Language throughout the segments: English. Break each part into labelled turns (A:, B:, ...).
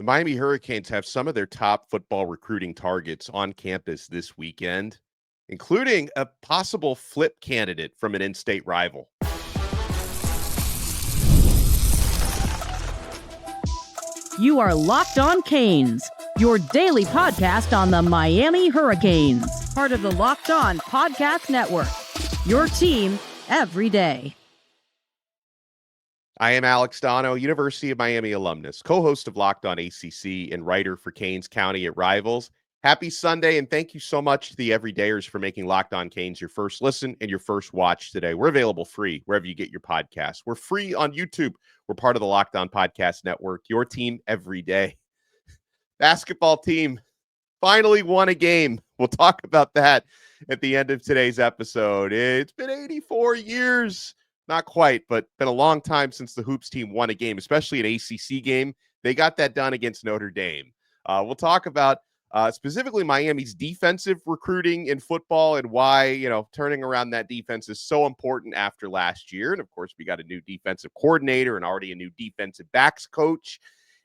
A: The Miami Hurricanes have some of their top football recruiting targets on campus this weekend, including a possible flip candidate from an in-state rival.
B: You are Locked On Canes, your daily podcast on the Miami Hurricanes, part of the Locked On Podcast Network, your team every day.
A: I am Alex Dono, University of Miami alumnus, co-host of Locked On ACC and writer for Canes County at Rivals. Happy Sunday, and thank you so much to the everydayers for making Locked On Canes your first listen and your first watch today. We're available free wherever you get your podcasts. We're free on YouTube. We're part of the Locked On Podcast Network, your team every day. Basketball team finally won a game. We'll talk about that at the end of today's episode. It's been 84 years. Not quite, but been a long time since the Hoops team won a game, especially an ACC game. They got that done against Notre Dame. We'll talk about specifically Miami's defensive recruiting in football and why, turning around that defense is so important after last year. And of course, we got a new defensive coordinator and already a new defensive backs coach.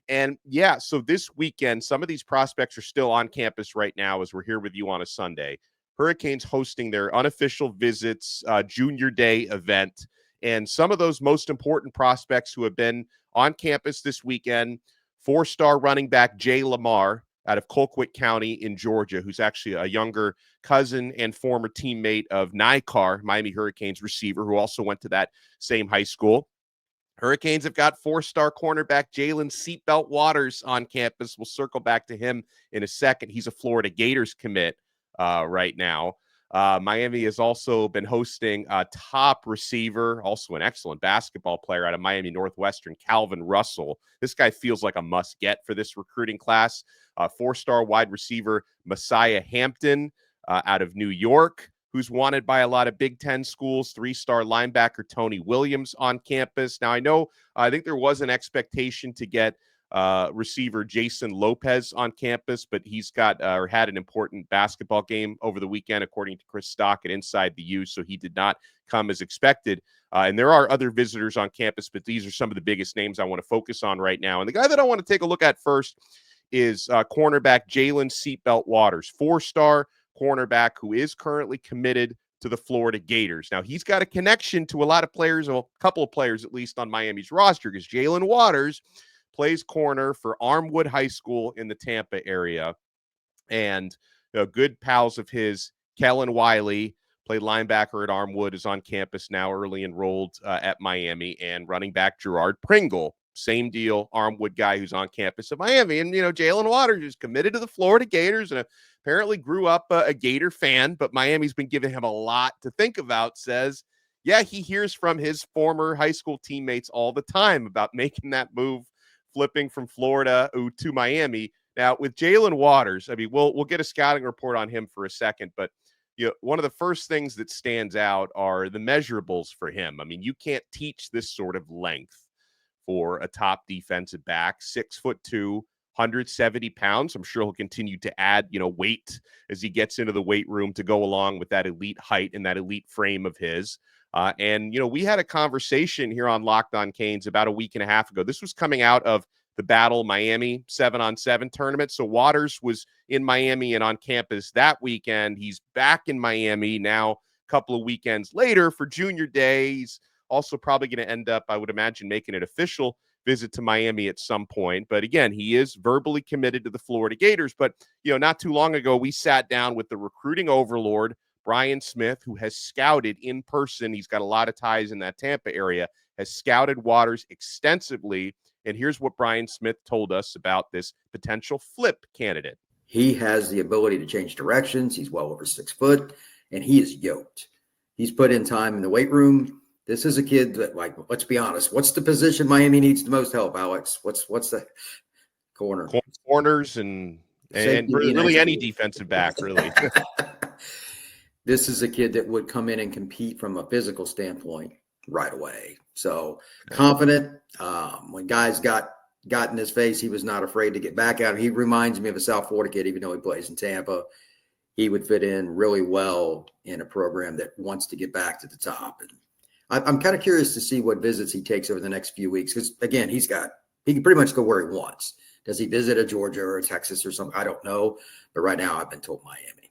A: And yeah, so this weekend, some of these prospects are still on campus right now as we're here with you on a Sunday. Hurricanes hosting their unofficial visits, junior day event. And some of those most important prospects who have been on campus this weekend, four-star running back Jay Lamar out of Colquitt County in Georgia, who's actually a younger cousin and former teammate of Nikar, Miami Hurricanes receiver, who also went to that same high school. Hurricanes have got four-star cornerback Jalen Seatbelt Waters on campus. We'll circle back to him in a second. He's a Florida Gators commit right now. Miami has also been hosting a top receiver, also an excellent basketball player out of Miami Northwestern, Calvin Russell. This guy feels like a must-get for this recruiting class. Four-star wide receiver Messiah Hampton out of New York, who's wanted by a lot of Big Ten schools. Three-star linebacker Tony Williams on campus. Now, I think there was an expectation to get receiver Jason Lopez on campus, but he's got or had an important basketball game over the weekend, according to Chris Stock at Inside the U, so he did not come as expected. And there are other visitors on campus, but these are some of the biggest names I want to focus on right now. And the guy that I want to take a look at first is cornerback Jalen Seatbelt Waters, four-star cornerback who is currently committed to the Florida Gators. Now, he's got a connection to a lot of players, or a couple of players at least on Miami's roster, because Jalen Waters plays corner for Armwood High School in the Tampa area. And good pals of his, Kellen Wiley, played linebacker at Armwood, is on campus now, early enrolled at Miami, and running back Gerard Pringle, same deal, Armwood guy who's on campus at Miami. And, Jalen Waters is committed to the Florida Gators and apparently grew up a Gator fan, but Miami's been giving him a lot to think about, says, yeah, he hears from his former high school teammates all the time about making that move, flipping from Florida to Miami. Now, with Jalen Waters, we'll get a scouting report on him for a second, but one of the first things that stands out are the measurables for him. You can't teach this sort of length for a top defensive back, 6'2", 170 pounds. I'm sure he'll continue to add, weight as he gets into the weight room to go along with that elite height and that elite frame of his. And we had a conversation here on Locked On Canes about a week and a half ago. This was coming out of the Battle Miami 7-on-7 tournament. So Waters was in Miami and on campus that weekend. He's back in Miami now a couple of weekends later for junior day. He's also probably going to end up, I would imagine, making an official visit to Miami at some point. But again, he is verbally committed to the Florida Gators. But, not too long ago, we sat down with the recruiting overlord, Brian Smith, who has scouted in person. He's got a lot of ties in that Tampa area, has scouted Waters extensively. And here's what Brian Smith told us about this potential flip candidate.
C: He has the ability to change directions. He's well over 6 foot, and he is yoked. He's put in time in the weight room. This is a kid that, let's be honest, what's the position Miami needs the most help, Alex? What's the corner?
A: Corners and really any defensive back, really.
C: This is a kid that would come in and compete from a physical standpoint right away. So confident. When guys got in his face, he was not afraid to get back at him. He reminds me of a South Florida kid, even though he plays in Tampa. He would fit in really well in a program that wants to get back to the top. And I'm kind of curious to see what visits he takes over the next few weeks, because again, he can pretty much go where he wants. Does he visit a Georgia or a Texas or something? I don't know. But right now I've been told Miami.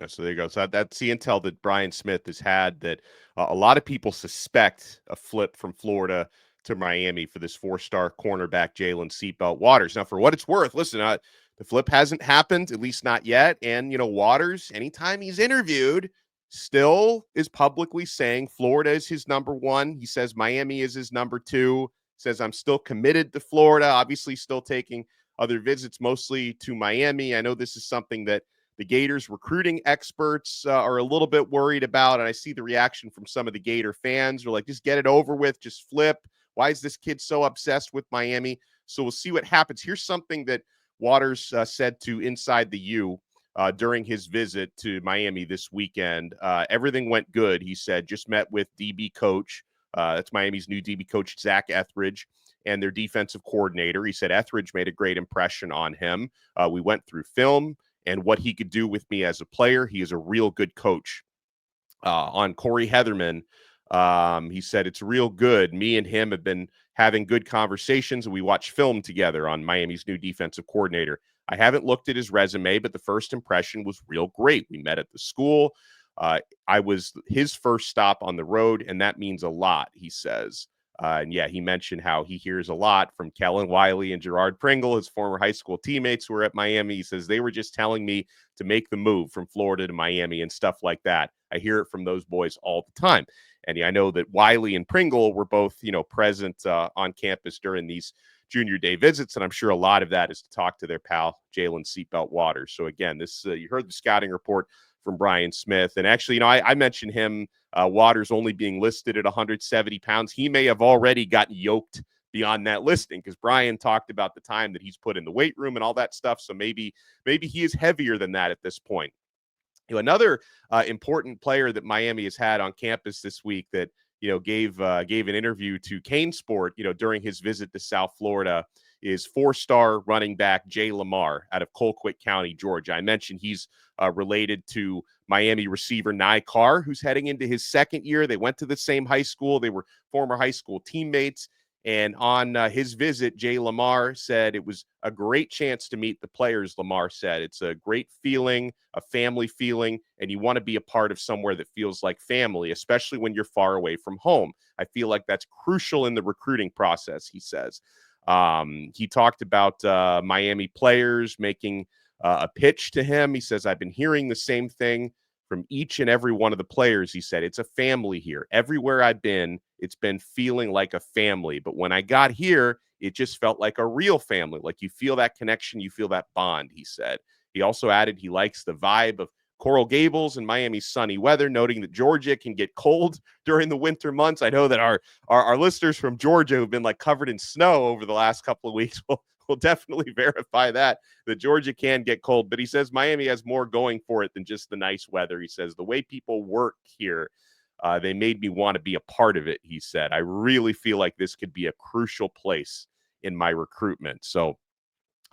A: So there you go. So that's the intel that Brian Smith has had, that a lot of people suspect a flip from Florida to Miami for this 4-star cornerback, Jalen Seatbelt Waters. Now, for what it's worth, listen, the flip hasn't happened, at least not yet. And, Waters, anytime he's interviewed, still is publicly saying Florida is his number one. He says Miami is his number two. Says, I'm still committed to Florida, obviously still taking other visits, mostly to Miami. I know this is something that the Gators recruiting experts are a little bit worried about. And I see the reaction from some of the Gator fans. They're like, just get it over with, just flip. Why is this kid so obsessed with Miami? So we'll see what happens. Here's something that Waters said to Inside the U during his visit to Miami this weekend. Everything went good, he said. Just met with DB coach. That's Miami's new DB coach, Zach Ethridge, and their defensive coordinator. He said Ethridge made a great impression on him. We went through film and what he could do with me as a player. He is a real good coach. On Corey Heatherman, he said, it's real good. Me and him have been having good conversations, and we watch film together on Miami's new defensive coordinator. I haven't looked at his resume, but the first impression was real great. We met at the school. I was his first stop on the road, and that means a lot, he says. And yeah, he mentioned how he hears a lot from Kellen Wiley and Gerard Pringle, his former high school teammates who were at Miami. He says, they were just telling me to make the move from Florida to Miami and stuff like that. I hear it from those boys all the time. And yeah, I know that Wiley and Pringle were both, present on campus during these junior day visits. And I'm sure a lot of that is to talk to their pal, Jalen Seatbelt Waters. So again, this you heard the scouting report from Brian Smith. And actually, I mentioned him, Waters only being listed at 170 pounds. He may have already gotten yoked beyond that listing, because Brian talked about the time that he's put in the weight room and all that stuff. So maybe he is heavier than that at this point. Another important player that Miami has had on campus this week that gave an interview to Kane Sport during his visit to South Florida is 4-star running back Jay Lamar out of Colquitt County, Georgia. I mentioned he's related to Miami receiver Nye Carr, who's heading into his second year. They went to the same high school. They were former high school teammates. And on his visit, Jay Lamar said it was a great chance to meet the players. Lamar said it's a great feeling, a family feeling, and you want to be a part of somewhere that feels like family, especially when you're far away from home. I feel like that's crucial in the recruiting process, he says. He talked about Miami players making a pitch to him. He says, I've been hearing the same thing from each and every one of the players. He said, it's a family here. Everywhere I've been, it's been feeling like a family. But when I got here, it just felt like a real family. Like you feel that connection, you feel that bond, he said. He also added he likes the vibe of Coral Gables and Miami's sunny weather, noting that Georgia can get cold during the winter months. I know that our listeners from Georgia who've been like covered in snow over the last couple of weeks will definitely verify that Georgia can get cold. But he says Miami has more going for it than just the nice weather. He says the way people work here, they made me want to be a part of it, he said. I really feel like this could be a crucial place in my recruitment. So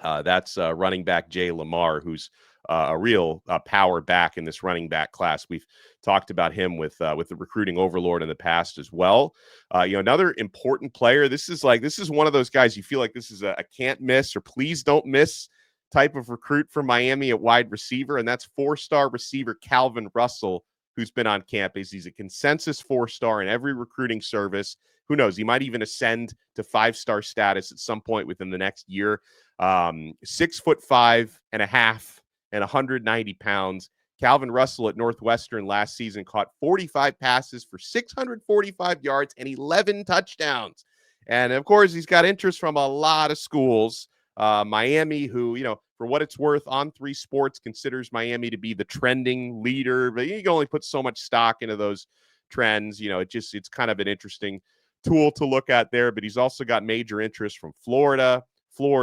A: that's running back Jay Lamar, who's a real power back in this running back class. We've talked about him with the recruiting overlord in the past as well. Another important player. This is one of those guys you feel like this is a can't miss or please don't miss type of recruit for Miami at wide receiver, and that's 4-star receiver Calvin Russell, who's been on campus. He's a consensus 4-star in every recruiting service. Who knows? He might even ascend to 5-star status at some point within the next year. 6'5.5" and 190 pounds. Calvin Russell at Northwestern last season caught 45 passes for 645 yards and 11 touchdowns. And of course, he's got interest from a lot of schools. Miami, who, for what it's worth, On3 Sports considers Miami to be the trending leader, but you can only put so much stock into those trends. It's kind of an interesting tool to look at there, but he's also got major interest from Florida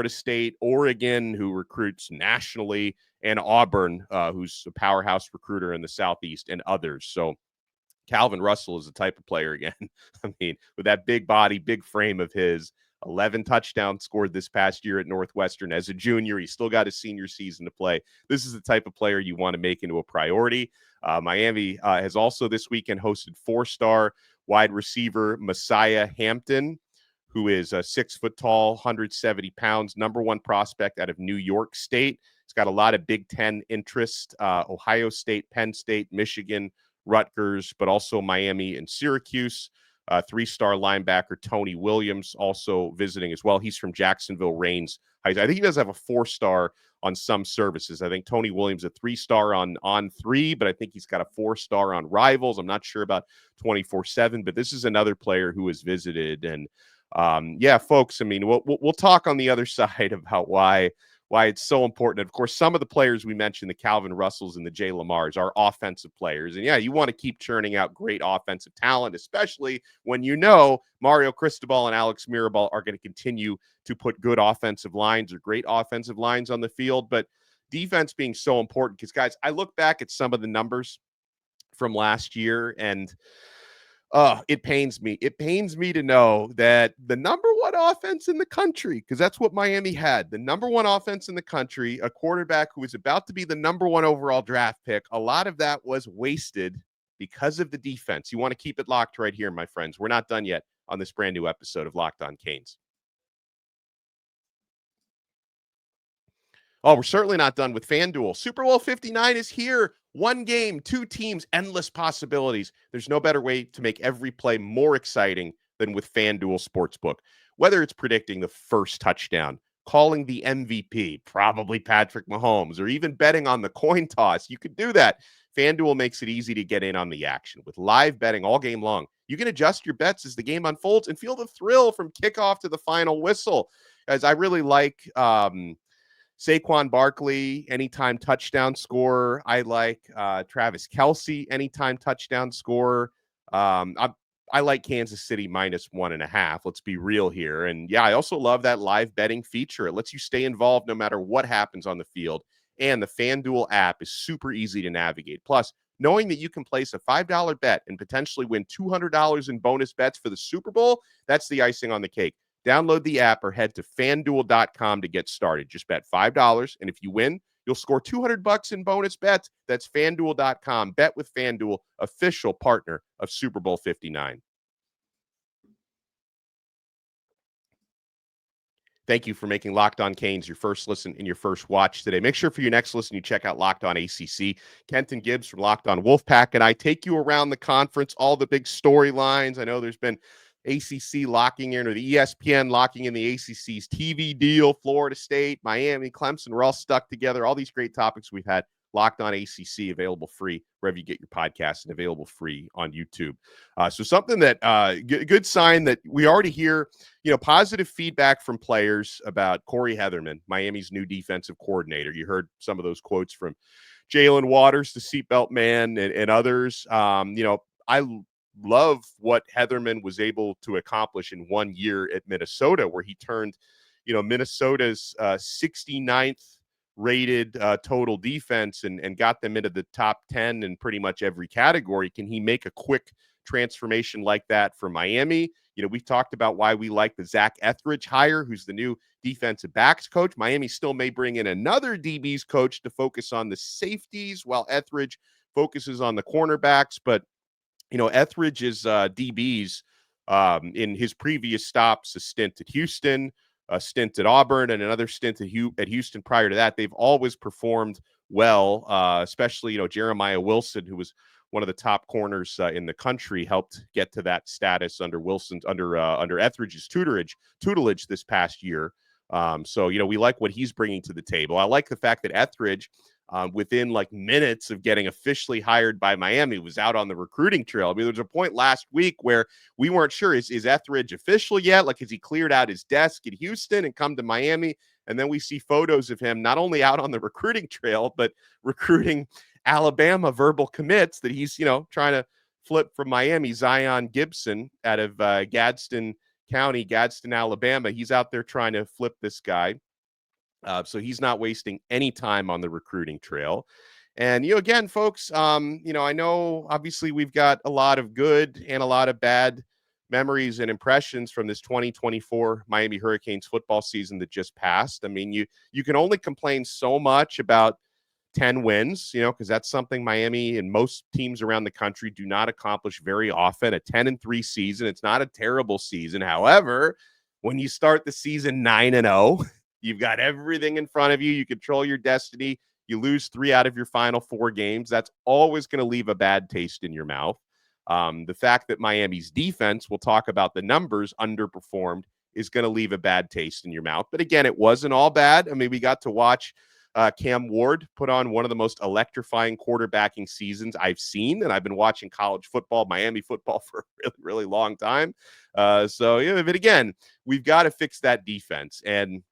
A: State, Oregon, who recruits nationally, and Auburn, who's a powerhouse recruiter in the Southeast, and others. So Calvin Russell is the type of player, again, I mean, with that big body, big frame of his, 11 touchdowns scored this past year at Northwestern as a junior. He's still got his senior season to play. This is the type of player you want to make into a priority. Miami has also this weekend hosted 4-star wide receiver Messiah Hampton, who is 6 foot tall, 170 pounds, number one prospect out of New York State. He's got a lot of Big Ten interest, Ohio State, Penn State, Michigan, Rutgers, but also Miami and Syracuse. 3-star linebacker Tony Williams also visiting as well. He's from Jacksonville Reigns. I think he does have a 4-star on some services. I think Tony Williams a 3-star on 3, but I think he's got a 4-star on Rivals. I'm not sure about 24/7, but this is another player who has visited. And yeah, folks, I mean, we'll talk on the other side about why it's so important. And of course, some of the players we mentioned, the Calvin Russells and the Jay Lamars, are offensive players. And yeah, you want to keep churning out great offensive talent, especially when you know Mario Cristobal and Alex Mirabal are going to continue to put good offensive lines or great offensive lines on the field. But defense being so important, because guys, I look back at some of the numbers from last year, and it pains me. It pains me to know that the number one offense in the country, because that's what Miami had, the number one offense in the country, a quarterback who was about to be the number one overall draft pick, a lot of that was wasted because of the defense. You want to keep it locked right here, my friends. We're not done yet on this brand new episode of Locked On Canes. Oh, we're certainly not done with FanDuel. Super Bowl 59 is here. One game, two teams, endless possibilities. There's no better way to make every play more exciting than with FanDuel Sportsbook. Whether it's predicting the first touchdown, calling the MVP, probably Patrick Mahomes, or even betting on the coin toss, you could do that. FanDuel makes it easy to get in on the action. With live betting all game long, you can adjust your bets as the game unfolds and feel the thrill from kickoff to the final whistle. As I really like Saquon Barkley, anytime touchdown scorer. I like Travis Kelce, anytime touchdown scorer. I like Kansas City -1.5. Let's be real here. And yeah, I also love that live betting feature. It lets you stay involved no matter what happens on the field. And the FanDuel app is super easy to navigate. Plus, knowing that you can place a $5 bet and potentially win $200 in bonus bets for the Super Bowl, that's the icing on the cake. Download the app or head to FanDuel.com to get started. Just bet $5, and if you win, you'll score $200 in bonus bets. That's FanDuel.com. Bet with FanDuel, official partner of Super Bowl 59. Thank you for making Locked On Canes your first listen and your first watch today. Make sure for your next listen, you check out Locked On ACC. Kenton Gibbs from Locked On Wolfpack and I take you around the conference, all the big storylines. I know there's been ACC locking in, or the ESPN locking in the ACC's TV deal, Florida State, Miami, Clemson. We're all stuck together. All these great topics we've had. Locked On ACC, available free wherever you get your podcasts, and available free on YouTube. So something that good sign that we already hear, positive feedback from players about Corey Heatherman, Miami's new defensive coordinator. You heard some of those quotes from Jalen Waters, the seatbelt man, and others. I love what Heatherman was able to accomplish in 1 year at Minnesota, where he turned, Minnesota's 69th rated total defense and got them into the top 10 in pretty much every category. Can he make a quick transformation like that for Miami? We've talked about why we like the Zach Ethridge hire, who's the new defensive backs coach. Miami still may bring in another DBs coach to focus on the safeties while Ethridge focuses on the cornerbacks. But Etheridge's DBs in his previous stops, a stint at Houston, a stint at Auburn, and another stint at Houston prior to that, they've always performed well, especially, Jeremiah Wilson, who was one of the top corners in the country, helped get to that status under Etheridge's tutelage this past year. So, we like what he's bringing to the table. I like the fact that Ethridge, within minutes of getting officially hired by Miami, was out on the recruiting trail. I mean, there was a point last week where we weren't sure, is Etheridge official yet? Has he cleared out his desk at Houston and come to Miami? And then we see photos of him not only out on the recruiting trail, but recruiting Alabama verbal commits that he's, trying to flip from Miami. Zion Gibson out of Gadsden County, Gadsden, Alabama. He's out there trying to flip this guy. So he's not wasting any time on the recruiting trail. And, again, folks, I know obviously we've got a lot of good and a lot of bad memories and impressions from this 2024 Miami Hurricanes football season that just passed. I mean, you can only complain so much about 10 wins, because that's something Miami and most teams around the country do not accomplish very often. A 10-3 season, it's not a terrible season. However, when you start the season 9-0, you've got everything in front of you. You control your destiny. You lose 3 out of your final 4 games. That's always going to leave a bad taste in your mouth. The fact that Miami's defense, we'll talk about the numbers, underperformed is going to leave a bad taste in your mouth. But again, it wasn't all bad. I mean, we got to watch Cam Ward put on one of the most electrifying quarterbacking seasons I've seen. And I've been watching college football, Miami football for a really, really long time. So, yeah, but again, we've got to fix that defense. And,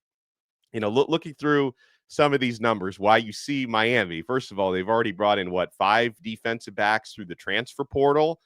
A: looking through some of these numbers, why you see Miami, first of all, they've already brought in 5 defensive backs through the transfer portal.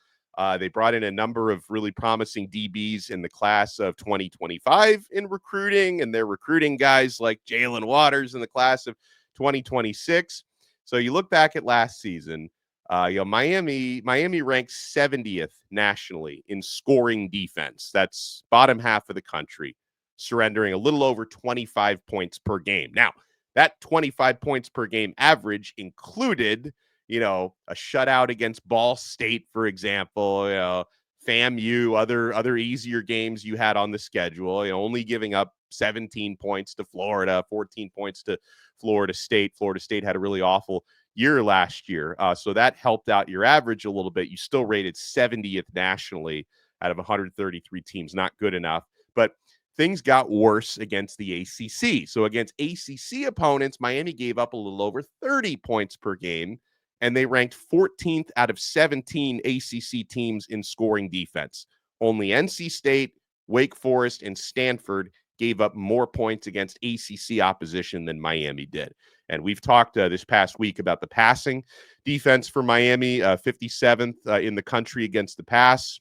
A: They brought in a number of really promising DBs in the class of 2025 in recruiting, and they're recruiting guys like Jalen Waters in the class of 2026. So you look back at last season, Miami ranks 70th nationally in scoring defense. That's bottom half of the country, surrendering a little over 25 points per game. Now, that 25 points per game average included a shutout against Ball State, for example, FAMU, other easier games you had on the schedule, only giving up 17 points to Florida, 14 points to Florida State. Florida State had a really awful year last year. So that helped out your average a little bit. You still rated 70th nationally out of 133 teams. Not good enough. But things got worse against the ACC. So against ACC opponents, Miami gave up a little over 30 points per game, and they ranked 14th out of 17 ACC teams in scoring defense. Only NC State, Wake Forest, and Stanford gave up more points against ACC opposition than Miami did. And we've talked this past week about the passing defense for Miami, 57th in the country against the pass.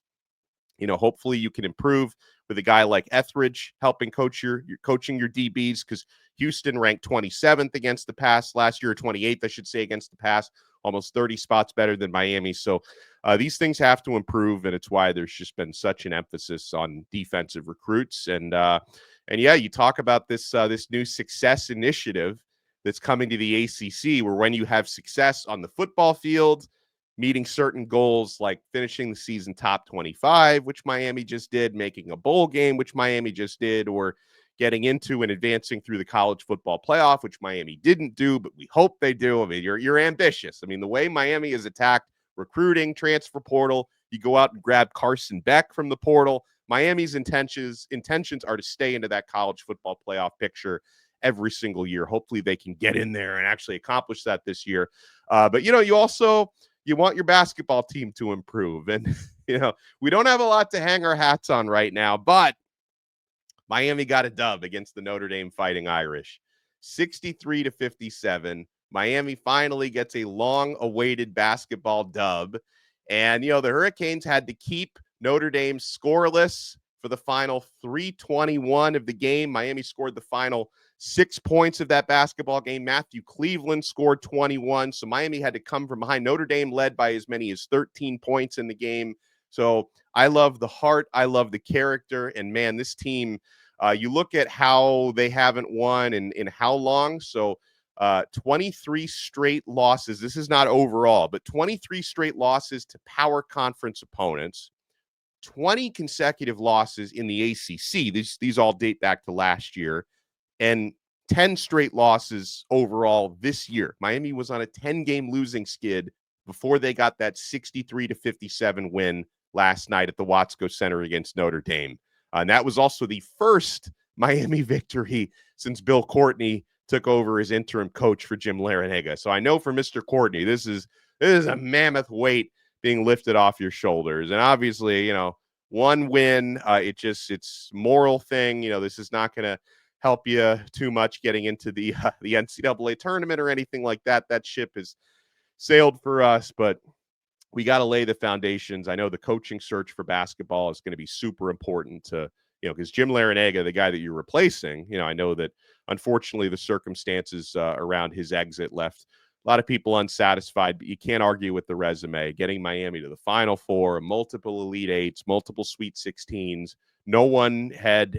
A: Hopefully you can improve with a guy like Ethridge helping coaching your DBs, because Houston ranked 27th against the pass last year, or 28th, I should say, against the pass, almost 30 spots better than Miami. So these things have to improve, and it's why there's just been such an emphasis on defensive recruits. And yeah, you talk about this new success initiative that's coming to the ACC, where when you have success on the football field, meeting certain goals like finishing the season top 25, which Miami just did, making a bowl game, which Miami just did, or getting into and advancing through the college football playoff, which Miami didn't do, but we hope they do. I mean, you're ambitious. I mean, the way Miami has attacked recruiting, transfer portal, you go out and grab Carson Beck from the portal. Miami's intentions are to stay into that college football playoff picture every single year. Hopefully they can get in there and actually accomplish that this year. But you want your basketball team to improve. And, we don't have a lot to hang our hats on right now, but Miami got a dub against the Notre Dame Fighting Irish, 63-57. Miami finally gets a long-awaited basketball dub. And, the Hurricanes had to keep Notre Dame scoreless for the final 3:21 of the game. Miami scored the final 6 points of that basketball game. Matthew Cleveland scored 21. So Miami had to come from behind. Notre Dame led by as many as 13 points in the game. So I love the heart. I love the character. And, man, this team, you look at how they haven't won in how long. So 23 straight losses. This is not overall, but 23 straight losses to power conference opponents. 20 consecutive losses in the ACC. These all date back to last year. And 10 straight losses overall this year. Miami was on a 10-game losing skid before they got that 63-57 win last night at the Watsco Center against Notre Dame. And that was also the first Miami victory since Bill Courtney took over as interim coach for Jim Larrañaga. So I know for Mr. Courtney, this is a mammoth weight being lifted off your shoulders. And obviously, one win, it's moral thing. This is not going to help you too much getting into the NCAA tournament or anything like that. That ship has sailed for us, but we got to lay the foundations. I know the coaching search for basketball is going to be super important to, because Jim Larrañaga, the guy that you're replacing, I know that unfortunately the circumstances around his exit left a lot of people unsatisfied, but you can't argue with the resume. Getting Miami to the Final Four, multiple Elite Eights, multiple Sweet 16s. No one has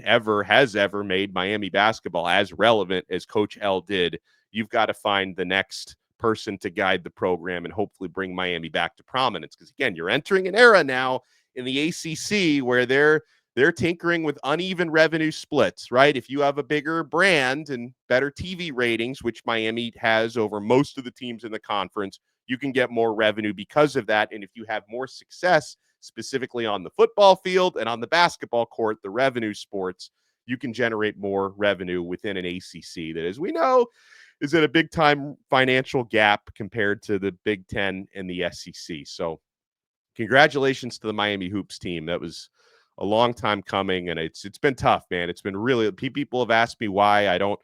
A: ever made Miami basketball as relevant as Coach L did. You've got to find the next person to guide the program and hopefully bring Miami back to prominence. Because, again, you're entering an era now in the ACC where they're they're tinkering with uneven revenue splits, right? If you have a bigger brand and better TV ratings, which Miami has over most of the teams in the conference, you can get more revenue because of that. And if you have more success, specifically on the football field and on the basketball court, the revenue sports, you can generate more revenue within an ACC that, as we know, is at a big time financial gap compared to the Big Ten and the SEC. So congratulations to the Miami Hoops team. That was a long time coming, and it's been tough, man. It's been really, people have asked me why I don't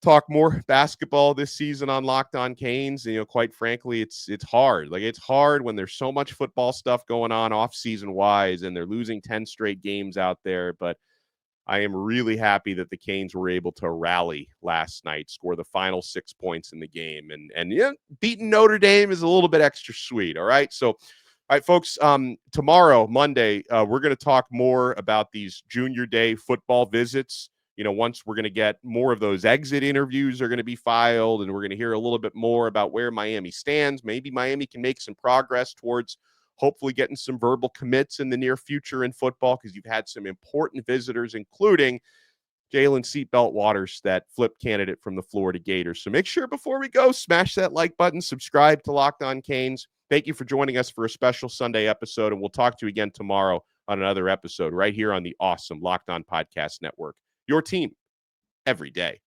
A: talk more basketball this season on Locked On Canes. You know, quite frankly, it's hard. Like, it's hard when there's so much football stuff going on off season wise, and they're losing 10 straight games out there. But I am really happy that the Canes were able to rally last night, score the final 6 points in the game, and yeah, beating Notre Dame is a little bit extra sweet. All right, so. All right, folks, tomorrow, Monday, we're going to talk more about these junior day football visits. You know, once we're going to get more of those exit interviews are going to be filed, and we're going to hear a little bit more about where Miami stands. Maybe Miami can make some progress towards hopefully getting some verbal commits in the near future in football, because you've had some important visitors, including Jalen Seatbelt Waters, that flip candidate from the Florida Gators. So make sure before we go, smash that like button, subscribe to Locked On Canes. Thank you for joining us for a special Sunday episode, and we'll talk to you again tomorrow on another episode right here on the awesome Locked On Podcast Network. Your team every day.